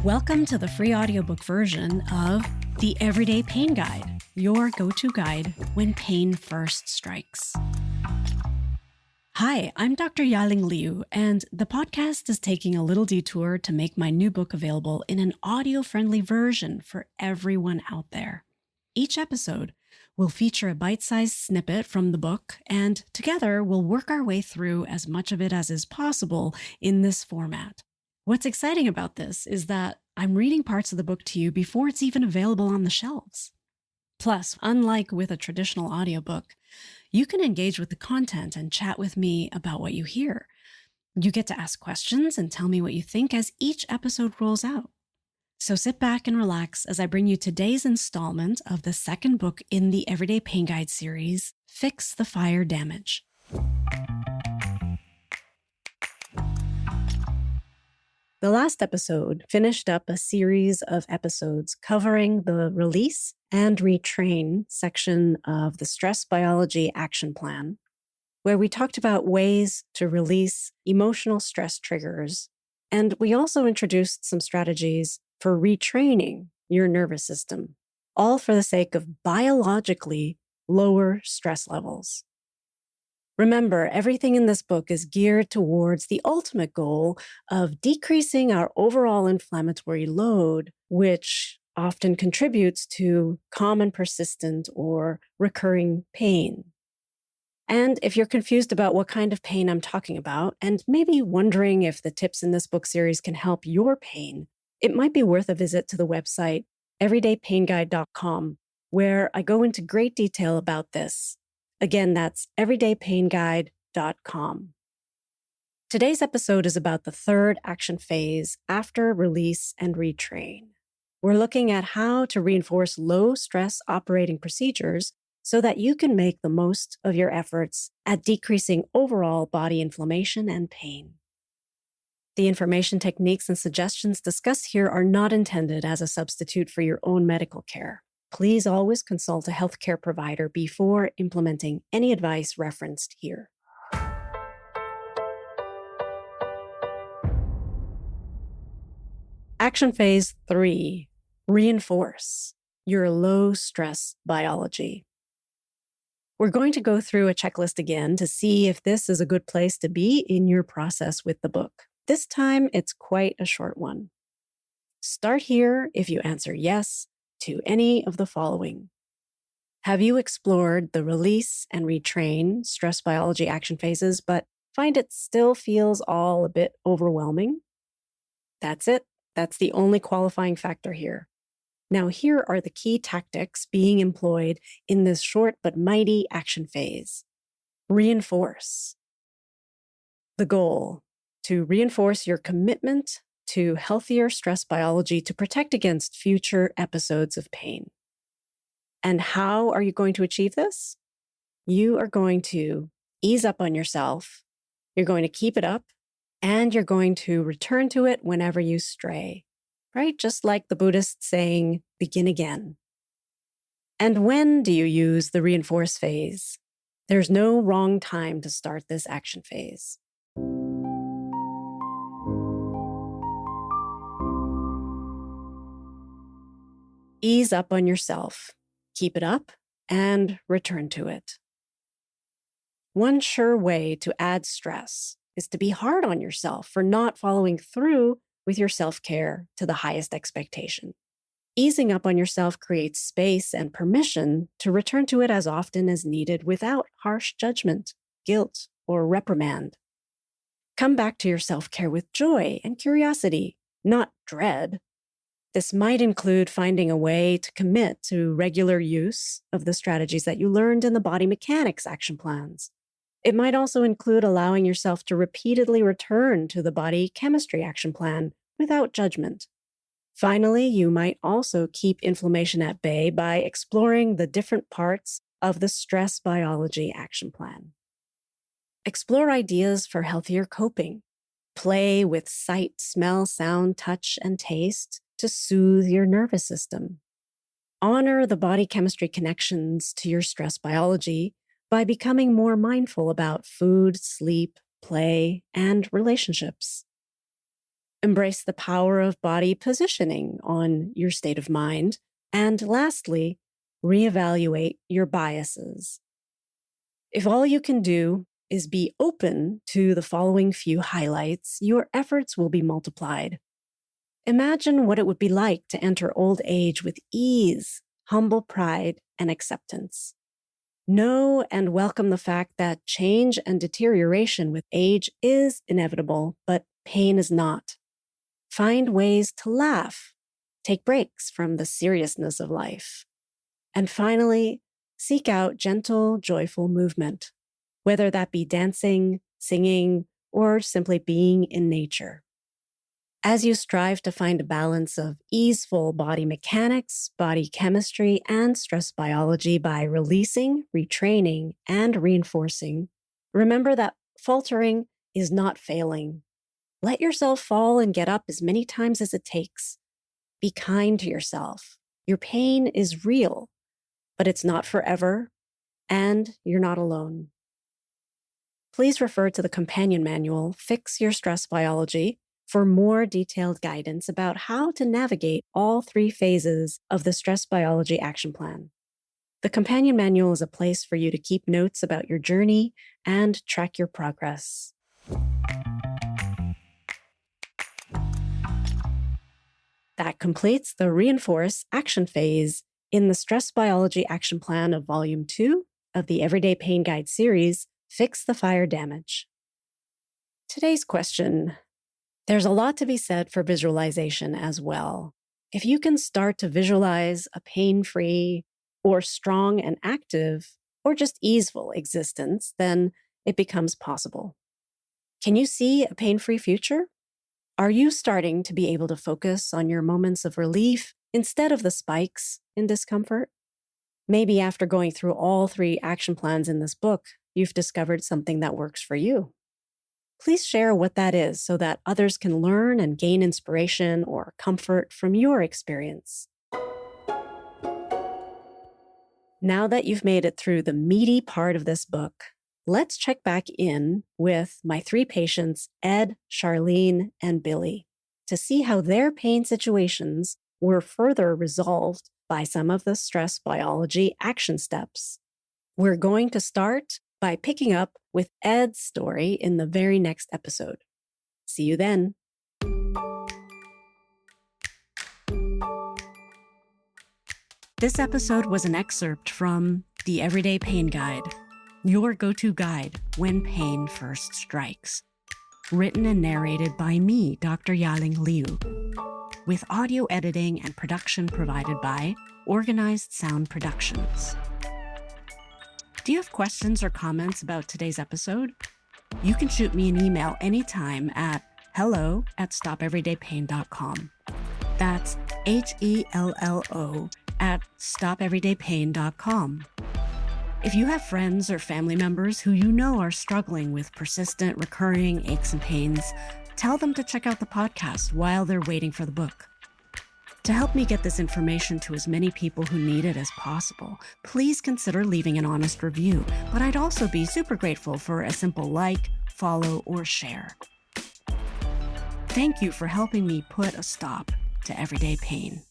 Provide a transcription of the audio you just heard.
Welcome to the free audiobook version of The Everyday Pain Guide, your go-to guide when pain first strikes. Hi, I'm Dr. Ya-Ling Liu, and the podcast is taking a little detour to make my new book available in an audio-friendly version for everyone out there. Each episode will feature a bite-sized snippet from the book, and together we'll work our way through as much of it as is possible in this format. What's exciting about this is that I'm reading parts of the book to you before it's even available on the shelves. Plus, unlike with a traditional audiobook, you can engage with the content and chat with me about what you hear. You get to ask questions and tell me what you think as each episode rolls out. So sit back and relax as I bring you today's installment of the second book in the Everyday Pain Guide series, Fix the Fire Damage. The last episode finished up a series of episodes covering the release and retrain section of the Stress Biology Action Plan, where we talked about ways to release emotional stress triggers, and we also introduced some strategies for retraining your nervous system, all for the sake of biologically lower stress levels. Remember, everything in this book is geared towards the ultimate goal of decreasing our overall inflammatory load, which often contributes to common persistent or recurring pain. And if you're confused about what kind of pain I'm talking about, and maybe wondering if the tips in this book series can help your pain, it might be worth a visit to the website everydaypainguide.com, where I go into great detail about this. Again, that's everydaypainguide.com. Today's episode is about the third action phase after release and retrain. We're looking at how to reinforce low-stress operating procedures so that you can make the most of your efforts at decreasing overall body inflammation and pain. The information, techniques, and suggestions discussed here are not intended as a substitute for your own medical care. Please always consult a healthcare provider before implementing any advice referenced here. Action Phase 3, reinforce your low-stress biology. We're going to go through a checklist again to see if this is a good place to be in your process with the book. This time, it's quite a short one. Start here if you answer yes to any of the following. Have you explored the release and retrain stress biology action phases, but find it still feels all a bit overwhelming? That's it. That's the only qualifying factor here. Now, here are the key tactics being employed in this short but mighty action phase. Reinforce. The goal: to reinforce your commitment to healthier stress biology to protect against future episodes of pain. And how are you going to achieve this? You are going to ease up on yourself, you're going to keep it up, and you're going to return to it whenever you stray, right? Just like the Buddhist saying, begin again. And when do you use the reinforce phase? There's no wrong time to start this action phase. Ease up on yourself, keep it up, and return to it. One sure way to add stress is to be hard on yourself for not following through with your self-care to the highest expectation. Easing up on yourself creates space and permission to return to it as often as needed without harsh judgment, guilt, or reprimand. Come back to your self-care with joy and curiosity, not dread. This might include finding a way to commit to regular use of the strategies that you learned in the body mechanics action plans. It might also include allowing yourself to repeatedly return to the body chemistry action plan without judgment. Finally, you might also keep inflammation at bay by exploring the different parts of the stress biology action plan. Explore ideas for healthier coping. Play with sight, smell, sound, touch, and taste to soothe your nervous system. Honor the body chemistry connections to your stress biology by becoming more mindful about food, sleep, play, and relationships. Embrace the power of body positioning on your state of mind. And lastly, reevaluate your biases. If all you can do is be open to the following few highlights, your efforts will be multiplied. Imagine what it would be like to enter old age with ease, humble pride, and acceptance. Know and welcome the fact that change and deterioration with age is inevitable, but pain is not. Find ways to laugh, take breaks from the seriousness of life. And finally, seek out gentle, joyful movement, whether that be dancing, singing, or simply being in nature. As you strive to find a balance of easeful body mechanics, body chemistry, and stress biology by releasing, retraining, and reinforcing, remember that faltering is not failing. Let yourself fall and get up as many times as it takes. Be kind to yourself. Your pain is real, but it's not forever, and you're not alone. Please refer to the companion manual, Fix Your Stress Biology, for more detailed guidance about how to navigate all 3 phases of the Stress Biology Action Plan. The companion manual is a place for you to keep notes about your journey and track your progress. That completes the Reinforce Action phase in the Stress Biology Action Plan of Volume 2 of the Everyday Pain Guide series, Fix the Fire Damage. Today's question. There's a lot to be said for visualization as well. If you can start to visualize a pain-free or strong and active or just easeful existence, then it becomes possible. Can you see a pain-free future? Are you starting to be able to focus on your moments of relief instead of the spikes in discomfort? Maybe after going through all 3 action plans in this book, you've discovered something that works for you. Please share what that is so that others can learn and gain inspiration or comfort from your experience. Now that you've made it through the meaty part of this book, let's check back in with my 3 patients, Ed, Charlene, and Billy, to see how their pain situations were further resolved by some of the stress biology action steps. We're going to start by picking up with Ed's story in the very next episode. See you then. This episode was an excerpt from The Everyday Pain Guide, your go-to guide when pain first strikes. Written and narrated by me, Dr. Ya-Ling Liu, with audio editing and production provided by Organized Sound Productions. Do you have questions or comments about today's episode? You can shoot me an email anytime at hello@stopeverydaypain.com. That's HELLO@stopeverydaypain.com. If you have friends or family members who you know are struggling with persistent, recurring aches and pains, tell them to check out the podcast while they're waiting for the book. To help me get this information to as many people who need it as possible, please consider leaving an honest review, but I'd also be super grateful for a simple like, follow, or share. Thank you for helping me put a stop to everyday pain.